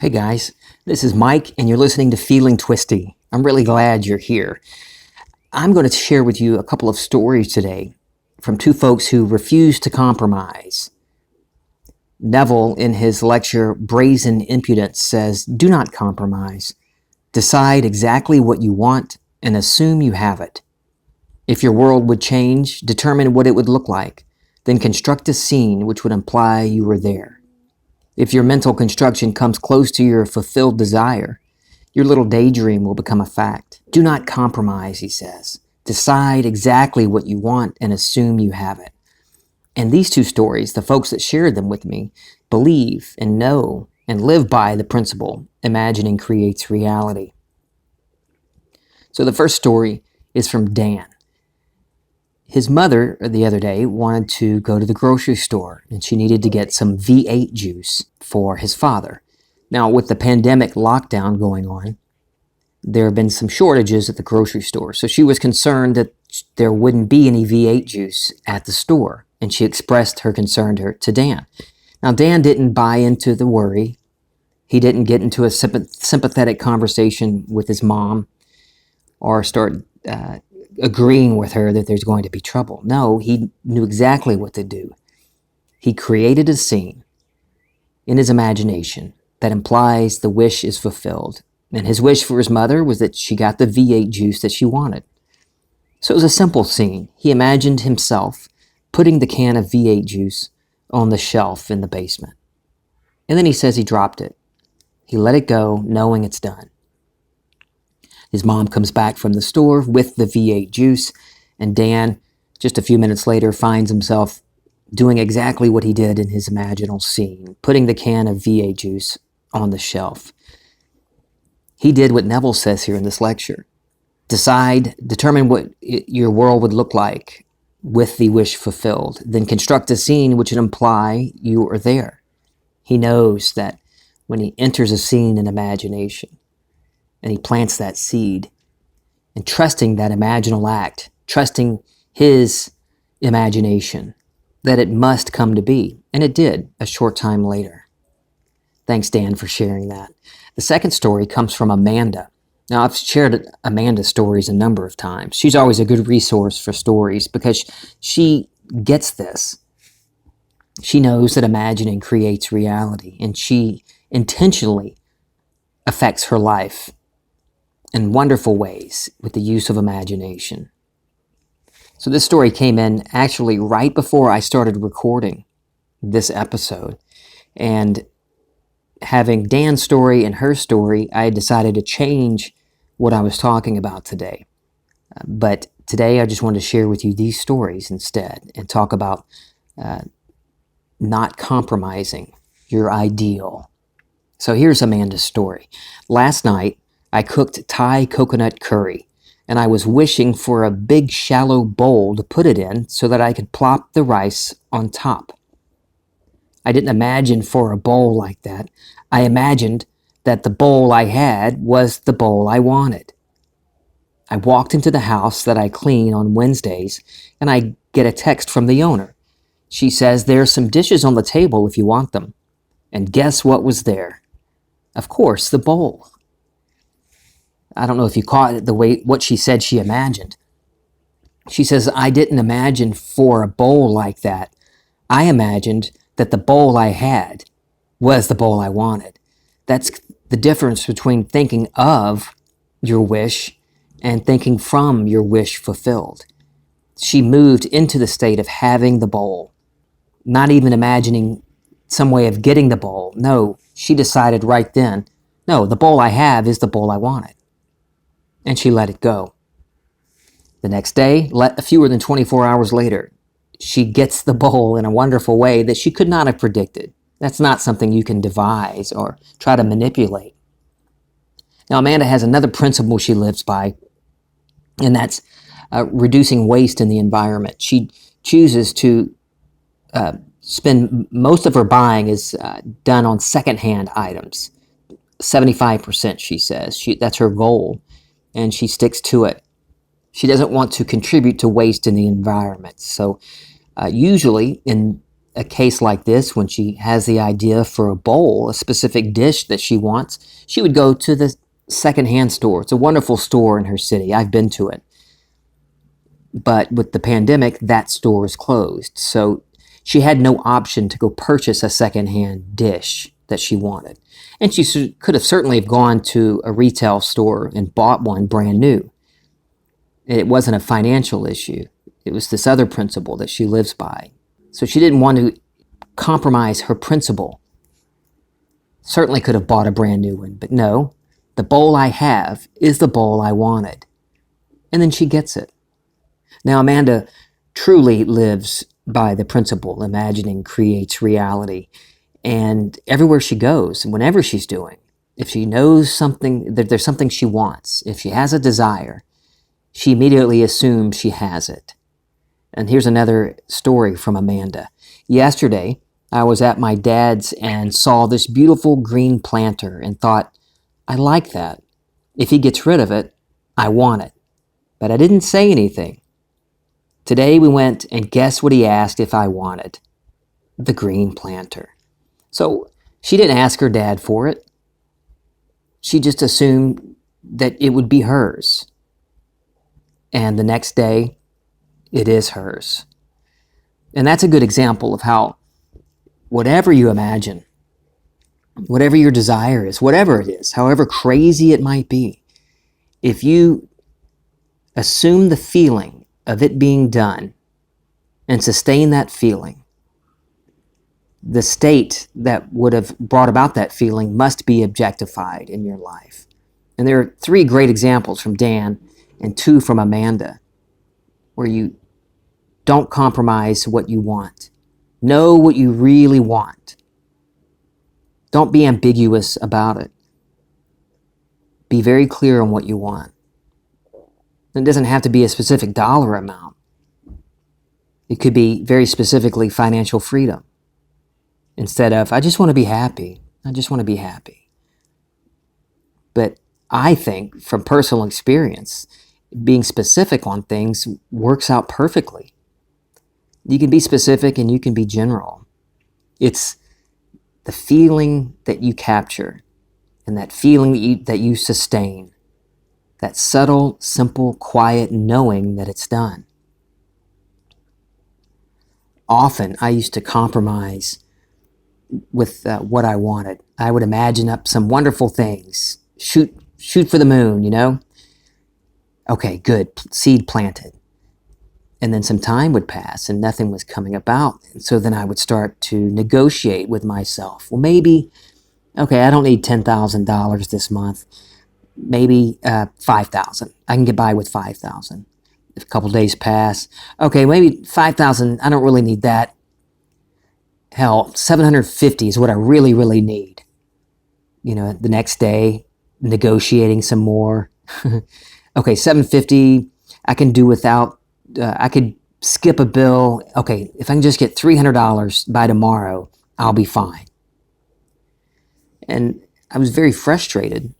Hey guys, this is Mike, and you're listening to Feeling Twisty. I'm really glad you're here. I'm going to share with you a couple of stories today from two folks who refuse to compromise. Neville, in his lecture Brazen Impudence, says, "Do not compromise. Decide exactly what you want and assume you have it. If your world would change, determine what it would look like, then construct a scene which would imply you were there. If your mental construction comes close to your fulfilled desire, your little daydream will become a fact. Do not compromise," he says. Decide exactly what you want and assume you have it. And these two stories, the folks that shared them with me, believe and know and live by the principle, imagining creates reality. So the first story is from Dan. His mother, the other day, wanted to go to the grocery store, and she needed to get some V8 juice for his father. Now, with the pandemic lockdown going on, there have been some shortages at the grocery store, so she was concerned that there wouldn't be any V8 juice at the store, and she expressed her concern to Dan. Now, Dan didn't buy into the worry. He didn't get into a sympathetic conversation with his mom or start agreeing with her that there's going to be trouble. No, he knew exactly what to do. He created a scene in his imagination that implies the wish is fulfilled. And his wish for his mother was that she got the V8 juice that she wanted. So it was a simple scene. He imagined himself putting the can of V8 juice on the shelf in the basement. And then he says he dropped it. He let it go, knowing it's done. His mom comes back from the store with the V8 juice, and Dan, just a few minutes later, finds himself doing exactly what he did in his imaginal scene, putting the can of V8 juice on the shelf. He did what Neville says here in this lecture. Determine what your world would look like with the wish fulfilled, then construct a scene which would imply you are there. He knows that when he enters a scene in imagination, and he plants that seed, and trusting that imaginal act, trusting his imagination, that it must come to be. And it did a short time later. Thanks, Dan, for sharing that. The second story comes from Amanda. Now, I've shared Amanda's stories a number of times. She's always a good resource for stories because she gets this. She knows that imagining creates reality, and she intentionally affects her life in wonderful ways with the use of imagination. So this story came in actually right before I started recording this episode. And having Dan's story and her story, I decided to change what I was talking about today. But today I just wanted to share with you these stories instead and talk about not compromising your ideal. So here's Amanda's story. Last night, I cooked Thai coconut curry, and I was wishing for a big shallow bowl to put it in so that I could plop the rice on top. I didn't imagine for a bowl like that. I imagined that the bowl I had was the bowl I wanted. I walked into the house that I clean on Wednesdays, and I get a text from the owner. She says, "There's some dishes on the table if you want them." And guess what was there? Of course, the bowl. I don't know if you caught it, what she said she imagined. She says, "I didn't imagine for a bowl like that. I imagined that the bowl I had was the bowl I wanted." That's the difference between thinking of your wish and thinking from your wish fulfilled. She moved into the state of having the bowl, not even imagining some way of getting the bowl. No, she decided right then, no, the bowl I have is the bowl I wanted. And she let it go. The next day, fewer than 24 hours later, she gets the bowl in a wonderful way that she could not have predicted. That's not something you can devise or try to manipulate. Now, Amanda has another principle she lives by, and that's reducing waste in the environment. She chooses to spend most of her buying is done on secondhand items. 75%, she says. That's her goal, and she sticks to it. She doesn't want to contribute to waste in the environment. So usually in a case like this, when she has the idea for a bowl, a specific dish that she wants, she would go to the secondhand store. It's a wonderful store in her city. I've been to it. But with the pandemic, that store is closed. So she had no option to go purchase a secondhand dish that she wanted. And she could have certainly gone to a retail store and bought one brand new. It wasn't a financial issue. It was this other principle that she lives by. So she didn't want to compromise her principle. Certainly could have bought a brand new one, but no, the bowl I have is the bowl I wanted. And then she gets it. Now, Amanda truly lives by the principle, imagining creates reality. And everywhere she goes, whenever she's doing, if she knows something, that there's something she wants, if she has a desire, she immediately assumes she has it. And here's another story from Amanda. Yesterday, I was at my dad's and saw this beautiful green planter and thought, I like that. If he gets rid of it, I want it. But I didn't say anything. Today we went, and guess what he asked if I wanted? The green planter. So she didn't ask her dad for it. She just assumed that it would be hers. And the next day, it is hers. And that's a good example of how whatever you imagine, whatever your desire is, whatever it is, however crazy it might be, if you assume the feeling of it being done and sustain that feeling, the state that would have brought about that feeling must be objectified in your life. And there are 3 great examples from Dan and 2 from Amanda, where you don't compromise what you want. Know what you really want. Don't be ambiguous about it. Be very clear on what you want. It doesn't have to be a specific dollar amount. It could be very specifically financial freedom. Instead of, I just want to be happy. I just want to be happy. But I think from personal experience, being specific on things works out perfectly. You can be specific and you can be general. It's the feeling that you capture and that feeling that you sustain. That subtle, simple, quiet knowing that it's done. Often, I used to compromise with what I wanted. I would imagine up some wonderful things. Shoot for the moon, you know? Okay, good, seed planted. And then some time would pass and nothing was coming about. And so then I would start to negotiate with myself. Well, maybe, okay, I don't need $10,000 this month. Maybe $5,000. I can get by with $5,000. If a couple days pass, okay, maybe $5,000. I don't really need that. Hell, $750 is what I really, really need. You know, the next day, negotiating some more. Okay, $750. I can do without. I could skip a bill. Okay, if I can just get $300 by tomorrow, I'll be fine. And I was very frustrated.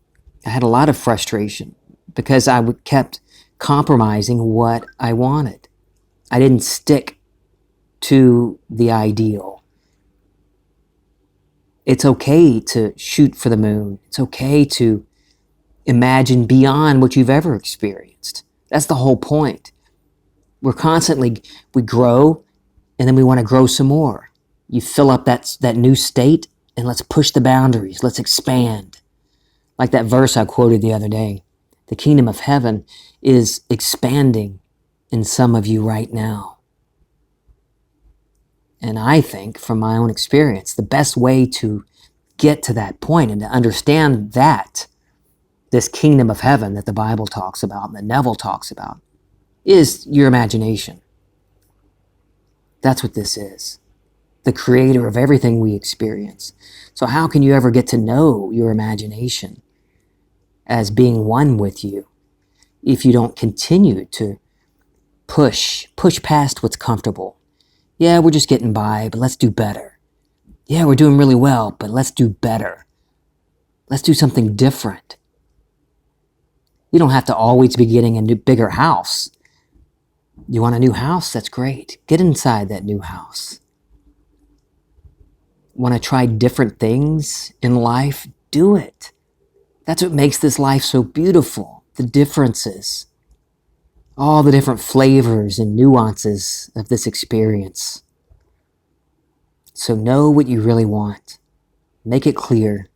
I had a lot of frustration because I kept compromising what I wanted. I didn't stick to the ideal. It's okay to shoot for the moon. It's okay to imagine beyond what you've ever experienced. That's the whole point. We grow, and then we want to grow some more. You fill up that new state, and let's push the boundaries. Let's expand. Like that verse I quoted the other day, the kingdom of heaven is expanding in some of you right now. And I think, from my own experience, the best way to get to that point and to understand that, this kingdom of heaven that the Bible talks about and that Neville talks about, is your imagination. That's what this is. The creator of everything we experience. So how can you ever get to know your imagination as being one with you if you don't continue to push past what's comfortable? Yeah, we're just getting by, but let's do better. Yeah, we're doing really well, but let's do better. Let's do something different. You don't have to always be getting a bigger house. You want a new house? That's great. Get inside that new house. want to try different things in life, do it. That's what makes this life so beautiful. The differences, all the different flavors and nuances of this experience. So know what you really want. Make it clear.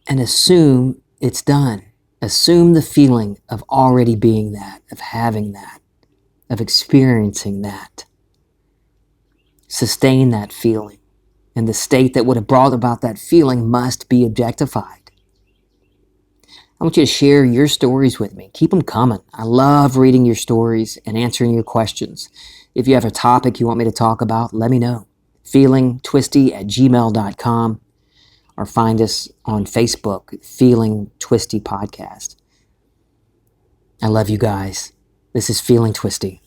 And assume it's done. Assume the feeling of already being that, of having that, of experiencing that. Sustain that feeling. And the state that would have brought about that feeling must be objectified. I want you to share your stories with me. Keep them coming. I love reading your stories and answering your questions. If you have a topic you want me to talk about, let me know. feelingtwisty@gmail.com or find us on Facebook, Feeling Twisty Podcast. I love you guys. This is Feeling Twisty.